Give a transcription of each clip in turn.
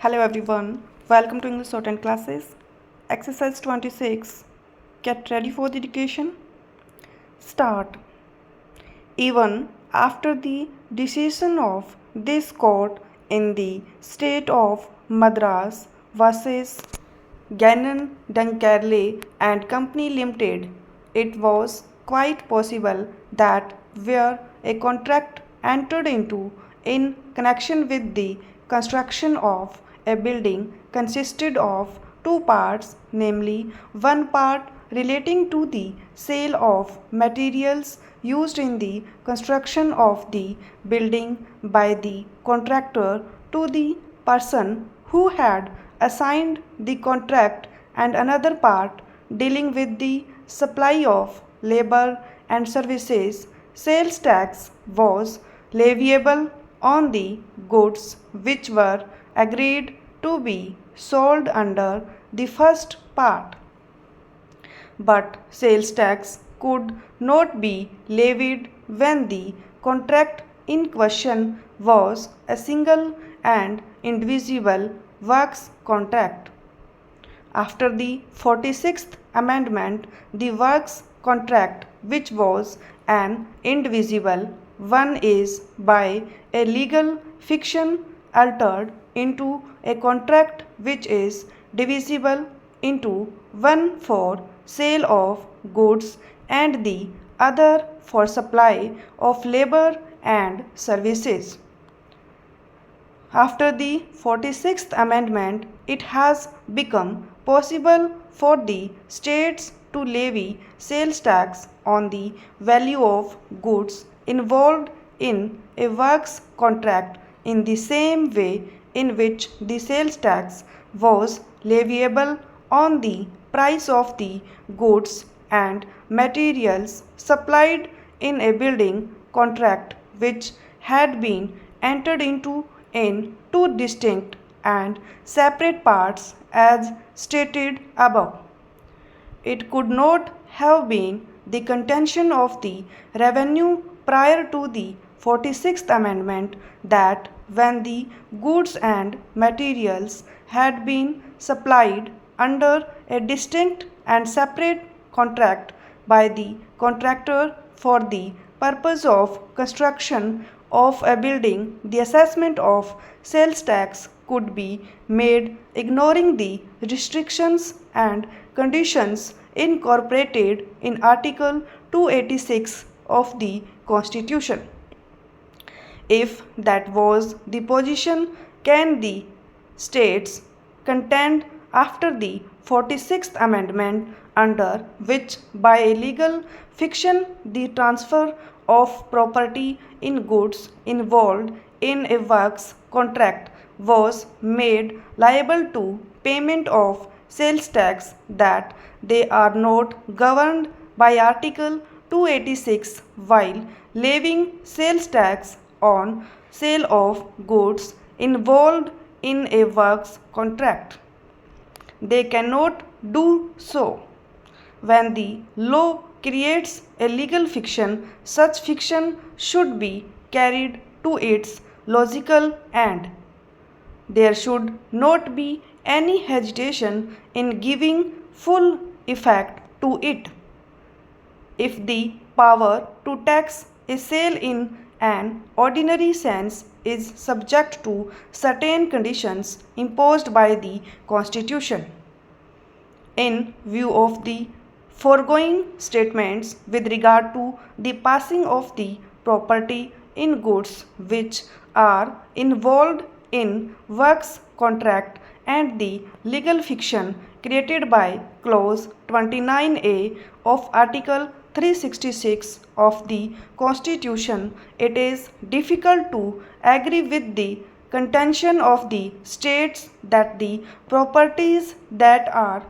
Hello everyone, welcome to English Shorthand classes. Exercise 26. Get ready for the dictation. Start. Even after the decision of this court in the state of Madras versus Gannon Dunkerley and Company Limited, it was quite possible that where a contract entered into in connection with the construction of a building consisted of two parts, namely one part relating to the sale of materials used in the construction of the building by the contractor to the person who had assigned the contract, and another part dealing with the supply of labor and services. Sales tax was leviable on the goods which were agreed to be sold under the first part, but sales tax could not be levied when the contract in question was a single and indivisible works contract. After the 46th Amendment, the works contract, which was an indivisible one, is by a legal fiction altered into a contract which is divisible into one for sale of goods and the other for supply of labor and services. After the 46th Amendment, it has become possible for the states to levy sales tax on the value of goods involved in a works contract in the same way in which the sales tax was leviable on the price of the goods and materials supplied in a building contract which had been entered into in two distinct and separate parts as stated above. It could not have been the contention of the revenue prior to the 46th Amendment that when the goods and materials had been supplied under a distinct and separate contract by the contractor for the purpose of construction of a building, the assessment of sales tax could be made ignoring the restrictions and conditions incorporated in Article 286 of the Constitution. If that was the position, can the states contend after the 46th Amendment, under which by a legal fiction the transfer of property in goods involved in a works contract was made liable to payment of sales tax, that they are not governed by Article 286 while levying sales tax on sale of goods involved in a works contract? They cannot do so. When the law creates a legal fiction, such fiction should be carried to its logical end. There should not be any hesitation in giving full effect to it. If the power to tax a sale in an ordinary sense is subject to certain conditions imposed by the Constitution. In view of the foregoing statements with regard to the passing of the property in goods which are involved in works contract and the legal fiction created by clause 29A of Article 366 of the Constitution, it is difficult to agree with the contention of the states that the properties that are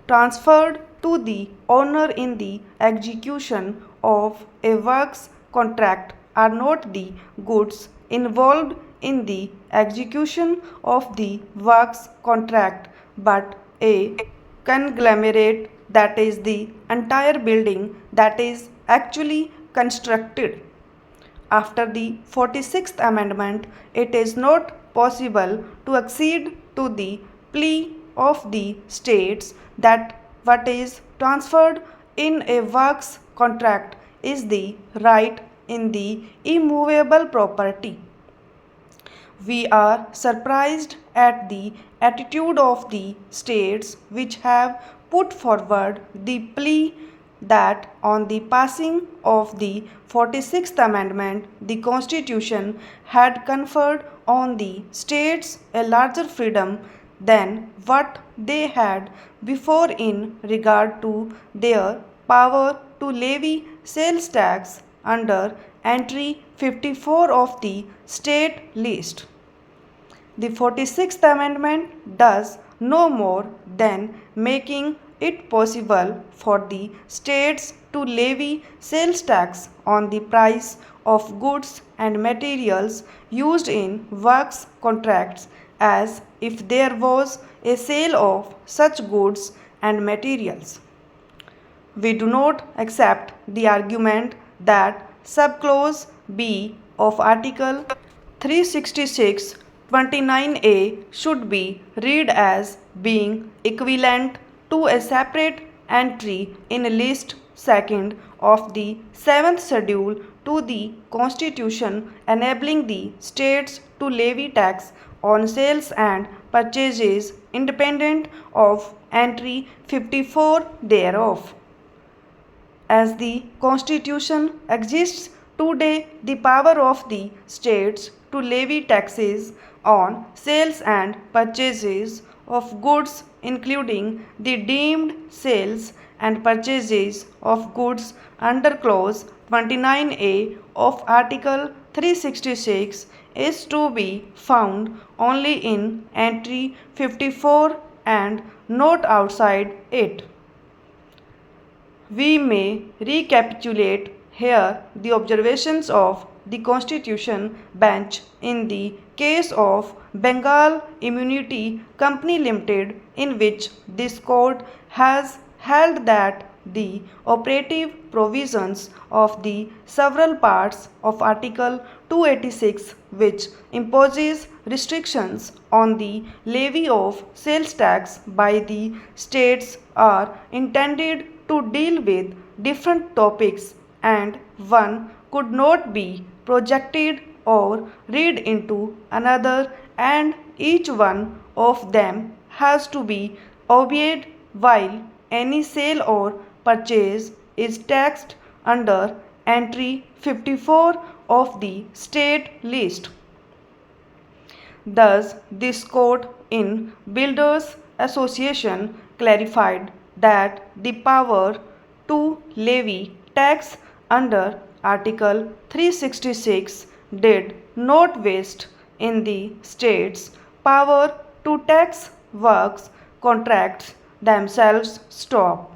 transferred to the owner in the execution of a works contract are not the goods involved in the execution of the works contract, but a conglomerate, that is the entire building that is actually constructed. After the 46th Amendment, it is not possible to exceed to the plea of the states that what is transferred in a works contract is the right in the immovable property. We are surprised at the attitude of the states which have put forward the plea that on the passing of the 46th Amendment, the Constitution had conferred on the states a larger freedom than what they had before in regard to their power to levy sales tax under entry 54 of the state list. The 46th Amendment does no more than making it possible for the states to levy sales tax on the price of goods and materials used in works contracts as if there was a sale of such goods and materials. We do not accept the argument that subclause B of Article 366(29)(a) should be read as being equivalent to a separate entry in List 2nd of the 7th Schedule to the Constitution enabling the states to levy tax on sales and purchases independent of entry 54 thereof. As the Constitution exists today, the power of the states to levy taxes on sales and purchases of goods, including the deemed sales and purchases of goods under Clause 29A of Article 366, is to be found only in Entry 54 and not outside it. We may recapitulate here the observations of the Constitution Bench in the case of Bengal Immunity Company Limited, in which this court has held that the operative provisions of the several parts of Article 286, which imposes restrictions on the levy of sales tax by the states, are intended to deal with different topics, and one could not be projected or read into another, and each one of them has to be obeyed while any sale or purchase is taxed under entry 54 of the state list. Thus, this court in Builders Association clarified that the power to levy tax under Article 366 did not vest in the states' power to tax works contracts themselves. Stop.